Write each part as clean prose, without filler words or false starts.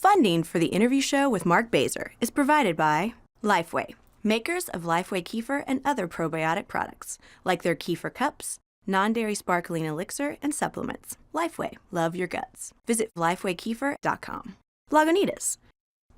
Funding for the interview show with Mark Bazer is provided by Lifeway, makers of Lifeway Kefir and other probiotic products, like their Kefir Cups, non-dairy sparkling elixir, and supplements. Lifeway, love your guts. Visit lifewaykefir.com. Lagunitas,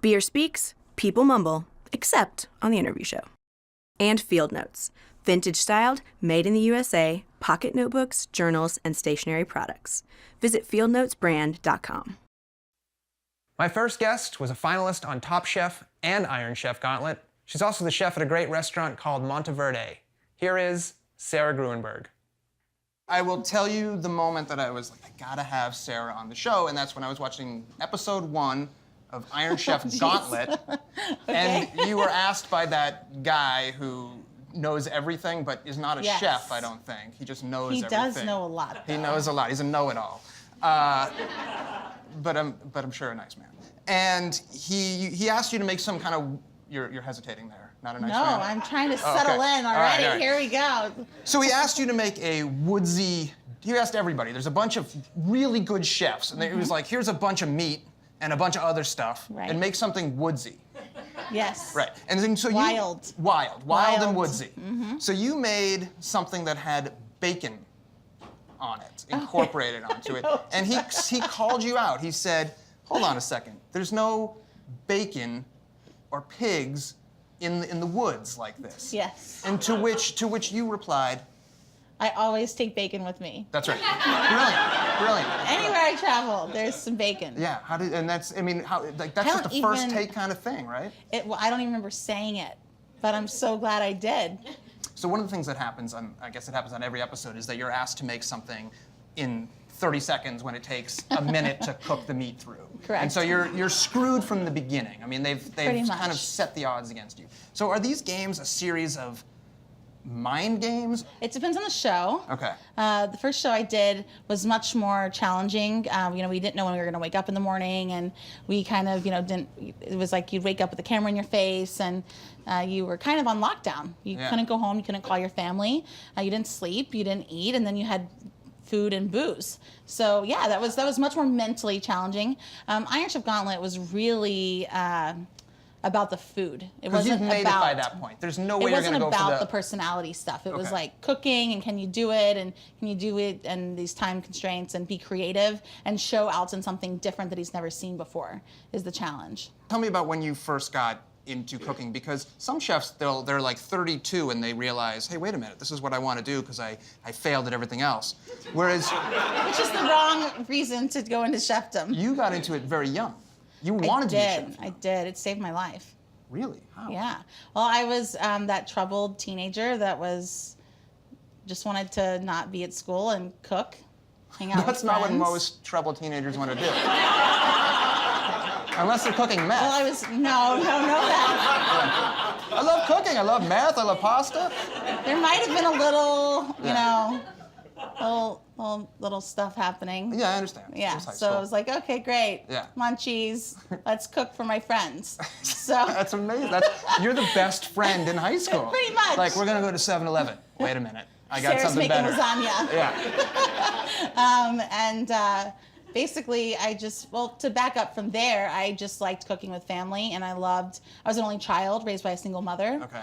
beer speaks, people mumble, except on the interview show. And Field Notes, vintage styled, made in the USA, pocket notebooks, journals, and stationery products. Visit fieldnotesbrand.com. My first guest was a finalist on Top Chef and Iron Chef Gauntlet. She's also the chef at a great restaurant called Monteverde. Here is Sarah Grueneberg. I will tell you the moment that I was like, I gotta have Sarah on the show, and that's when I was watching episode 1 of Iron Chef Gauntlet. Okay. And you were asked by that guy who knows everything, but is not a chef, I don't think. He just knows everything. He does know a lot. He knows a lot. He's a know-it-all. But I'm sure a nice man. And he asked you to make some kind of, you're hesitating there, not a nice man? No, I'm trying to settle in already. All right. Here we go. So he asked you to make a woodsy, he asked everybody, there's a bunch of really good chefs, and it was like, here's a bunch of meat and a bunch of other stuff, and make something woodsy. Yes. Right. And then so Wild and woodsy. So you made something that had bacon on it, incorporated onto it. And he called you out. He said, hold on a second. There's no bacon or pigs in the woods like this. Yes. And to which you replied, I always take bacon with me. that's right. Brilliant. Anywhere I travel, there's some bacon. Yeah. That's just a first take kind of thing, right? Well, I don't even remember saying it, but I'm so glad I did. So one of the things that happens, I guess it happens on every episode, is that you're asked to make something in 30 seconds when it takes a minute to cook the meat through. Correct. And so you're screwed from the beginning. I mean, they've kind of set the odds against you. So are these games a series of mind games? It depends on the show. Okay. The first show I did was much more challenging. We didn't know when we were going to wake up in the morning, and we kind of, didn't. It was like you'd wake up with a camera in your face, and you were kind of on lockdown. You couldn't go home. You couldn't call your family. You didn't sleep. You didn't eat, and then you had food and booze. So yeah, that was much more mentally challenging. Iron Chef Gauntlet was really about the food. It wasn't you've made about, it by that point. There's no way you're going to go for It wasn't about the personality stuff. It was like cooking, and can you do it, and these time constraints, and be creative, and show Alton something different that he's never seen before is the challenge. Tell me about when you first got into cooking, because some chefs, they're like 32 and they realize, hey, wait a minute, this is what I want to do because I failed at everything else. Whereas... Which is the wrong reason to go into chefdom. You got into it very young. You wanted to be a chef. I did. It saved my life. Really? How? Yeah. Well, I was that troubled teenager that just wanted to not be at school and cook, hang out with friends. That's not what most troubled teenagers want to do. Unless they're cooking meth. Well, no, that. I love cooking. I love meth. I love pasta. There might have been a little, little stuff happening. Yeah, I understand. Yeah, so I was like, okay, great. Yeah. Munchies. Let's cook for my friends. So. That's amazing. You're the best friend in high school. Pretty much. Like, we're going to go to 7-Eleven. Wait a minute. I got something better. Sarah's making lasagna. Yeah. Basically, to back up from there, I just liked cooking with family, and I was an only child raised by a single mother. Okay.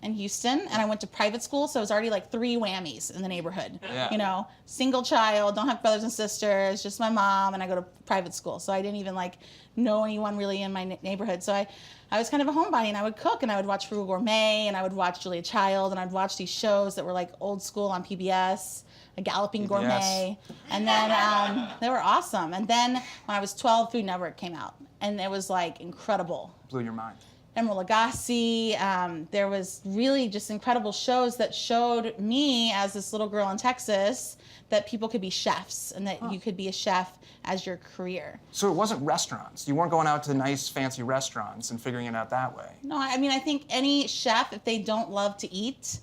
In Houston, and I went to private school, so it was already like 3 whammies in the neighborhood. Yeah. Single child, don't have brothers and sisters, just my mom, and I go to private school, so I didn't even know anyone really in my neighborhood. So I was kind of a homebody, and I would cook, and I would watch Frugal Gourmet, and I would watch Julia Child, and I'd watch these shows that were like old school on PBS. A Galloping Gourmet, and then they were awesome. And then when I was 12, Food Network came out, and it was like incredible. Blew your mind. Emeril Lagasse. There was really just incredible shows that showed me as this little girl in Texas that people could be chefs, and that you could be a chef as your career. So it wasn't restaurants. You weren't going out to nice, fancy restaurants and figuring it out that way. No, I mean, I think any chef, if they don't love to eat,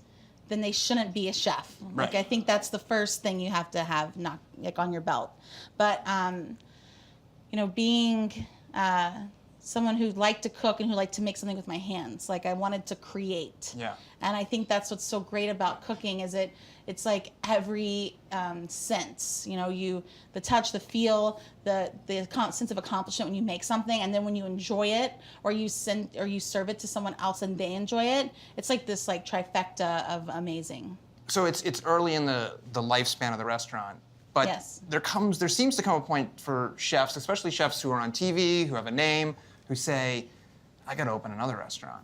then they shouldn't be a chef. Right. I think that's the first thing you have to have on your belt. But being someone who liked to cook and who liked to make something with my hands. Like I wanted to create. Yeah. And I think that's what's so great about cooking is it's like every sense, you know, the touch, the feel, the sense of accomplishment when you make something, and then when you enjoy it or you serve it to someone else and they enjoy it, it's like this like trifecta of amazing. So it's early in the lifespan of the restaurant. But yes. there seems to come a point for chefs, especially chefs who are on TV, who have a name, who say, I got to open another restaurant.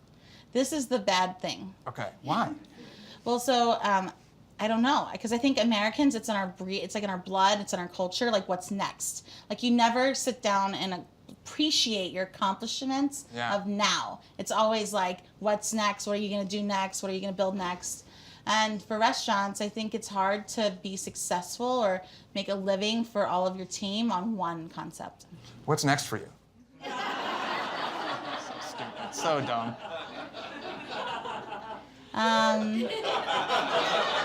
This is the bad thing. Okay, why? Well, so I don't know, because I think Americans, it's in our it's like in our blood, it's in our culture. Like, what's next? Like, you never sit down and appreciate your accomplishments of now. It's always like, what's next? What are you going to do next? What are you going to build next? And for restaurants, I think it's hard to be successful or make a living for all of your team on one concept. What's next for you? So stupid. So dumb.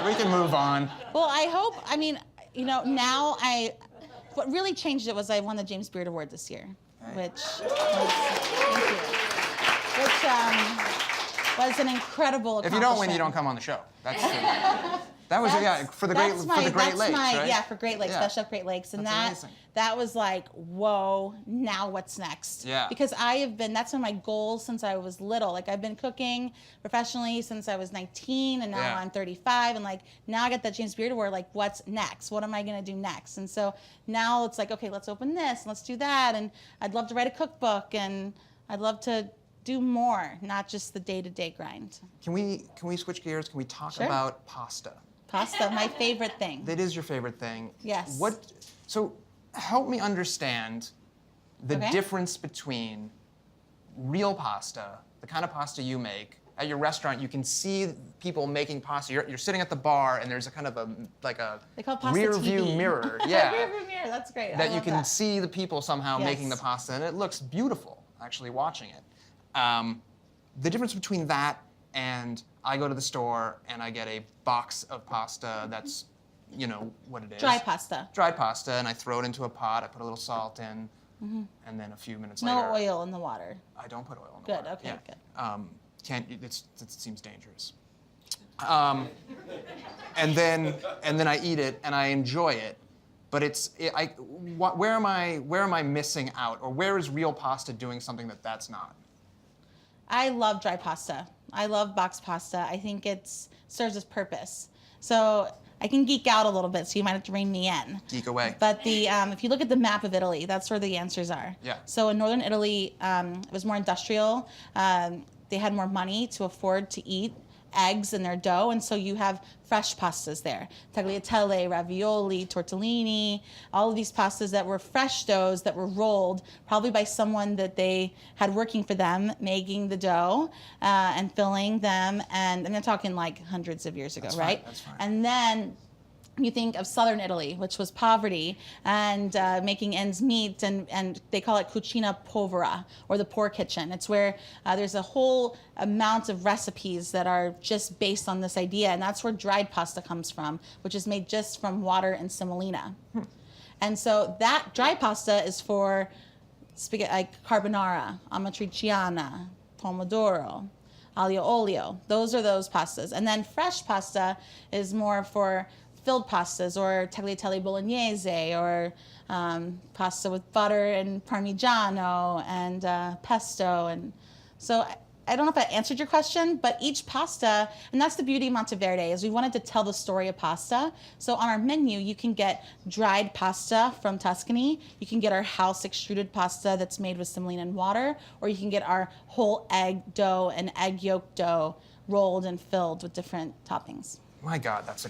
We can move on. Well, I hope, I mean, you know, now what really changed it was I won the James Beard Award this year, which was an incredible accomplishment. If you don't win, you don't come on the show. That's true. That was for the Great Lakes, right? Yeah, for Great Lakes, Best Chef Great Lakes, and that was like, whoa, now what's next? Yeah. Because that's one of my goals since I was little. Like I've been cooking professionally since I was 19, and now I'm 35, and like now I got that James Beard Award. Like, what's next? What am I gonna do next? And so now it's like, okay, let's open this, and let's do that, and I'd love to write a cookbook, and I'd love to do more, not just the day-to-day grind. Can we switch gears? Can we talk about pasta? Pasta, my favorite thing. That is your favorite thing. Yes. So help me understand the difference between real pasta, the kind of pasta you make. At your restaurant, you can see people making pasta. You're sitting at the bar, and there's a kind of rear view mirror. Yeah. Rear view mirror, that's great. That you can see the people somehow making the pasta, and it looks beautiful, actually, watching it. The difference between that and I go to the store and I get a box of pasta that's, you know, what it is. Dry pasta. Dry pasta, and I throw it into a pot, I put a little salt in, and then a few minutes later... No oil in the water. I don't put oil in the water. Good, okay, good. It seems dangerous. And then I eat it and I enjoy it, but where am I missing out, or where is real pasta doing something that's not? I love dry pasta. I love boxed pasta. I think it serves its purpose. So I can geek out a little bit, so you might have to rein me in. Geek away. But if you look at the map of Italy, that's where the answers are. Yeah. So in northern Italy, it was more industrial. They had more money to afford to eat eggs in their dough, and so you have fresh pastas there. Tagliatelle, ravioli, tortellini, all of these pastas that were fresh doughs that were rolled, probably by someone that they had working for them, making the dough and filling them, and I'm not talking like hundreds of years ago, right? That's fine. And then you think of southern Italy, which was poverty and making ends meet, and they call it cucina povera, or the poor kitchen. It's where there's a whole amount of recipes that are just based on this idea, and that's where dried pasta comes from, which is made just from water and semolina. And so that dry pasta is for spaghetti, like carbonara, amatriciana, pomodoro, aglio olio. Those are those pastas. And then fresh pasta is more for filled pastas, or tagliatelle bolognese, or pasta with butter and parmigiano and pesto. And so I don't know if that answered your question, but each pasta, and that's the beauty of Monteverde, is we wanted to tell the story of pasta. So on our menu, you can get dried pasta from Tuscany, you can get our house extruded pasta that's made with semolina and water, or you can get our whole egg dough and egg yolk dough rolled and filled with different toppings. My God, that's a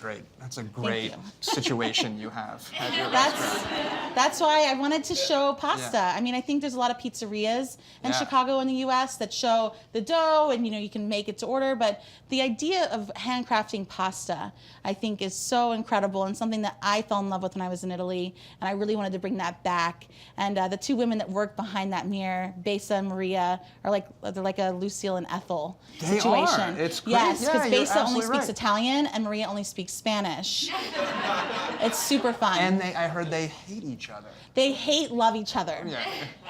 great situation you have at your restaurant. That's why I wanted to show pasta. Yeah. I mean, I think there's a lot of pizzerias in Chicago and the U.S. that show the dough, and you can make it to order. But the idea of handcrafting pasta, I think, is so incredible, and something that I fell in love with when I was in Italy, and I really wanted to bring that back. And the two women that work behind that mirror, Besa and Maria, they're like a Lucille and Ethel situation. They are. It's great. Yes, because Besa only speaks right. Italian, and and Maria only speaks Spanish. It's super fun. And I heard they hate each other. They love each other. Yeah.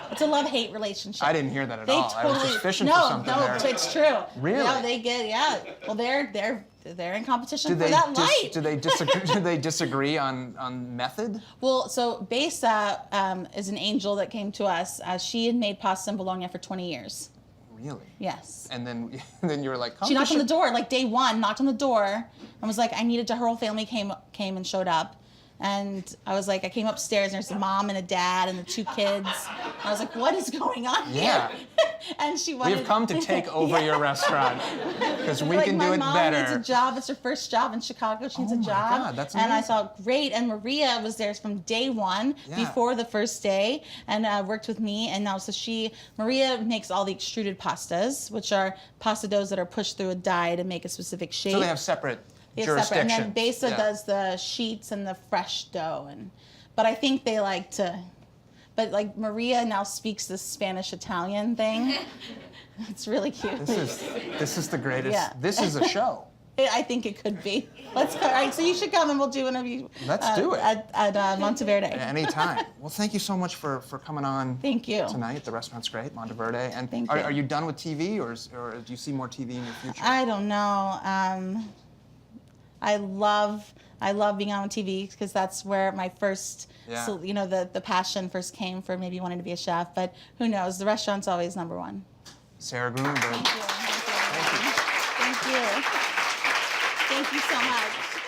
It's a love-hate relationship. I didn't hear that at all. Totally, I was just fishing for something there. No, it's true. Really? Yeah, Well, they're in competition for that light. Do they disagree? Do they disagree on method? Well, so Besa is an angel that came to us. She had made pasta in Bologna for 20 years. Really? Yes. And then you were like, she knocked on the door, like day one, knocked on the door, and was like, I needed to. Her whole family came and showed up. And I was like, I came upstairs and there's a mom and a dad and the 2 kids. I was like, what is going on here? And she wanted... We've come to take over your restaurant because we can do it better. My mom needs a job. It's her first job in Chicago. She needs a job. Oh my God, that's amazing. And I thought, great. And Maria was there from day one, before the first day, and worked with me. And now, Maria makes all the extruded pastas, which are pasta doughs that are pushed through a die to make a specific shape. So they have separate jurisdiction. And then Besa does the sheets and the fresh dough. But I think they like to... But like Maria now speaks the Spanish-Italian thing. It's really cute. This is the greatest. Yeah. This is a show. I think it could be. Let's go. All right, so you should come and we'll do an interview. Let's do it. At Monteverde. Anytime. Well, thank you so much for coming on. Thank you. Tonight. The restaurant's great, Monteverde. And thank you. Are you done with TV or do you see more TV in your future? I don't know. I love being on TV because that's where my first, the passion first came for maybe wanting to be a chef. But who knows? The restaurant's always number one. Sarah Grueneberg. Thank you. Thank you so much.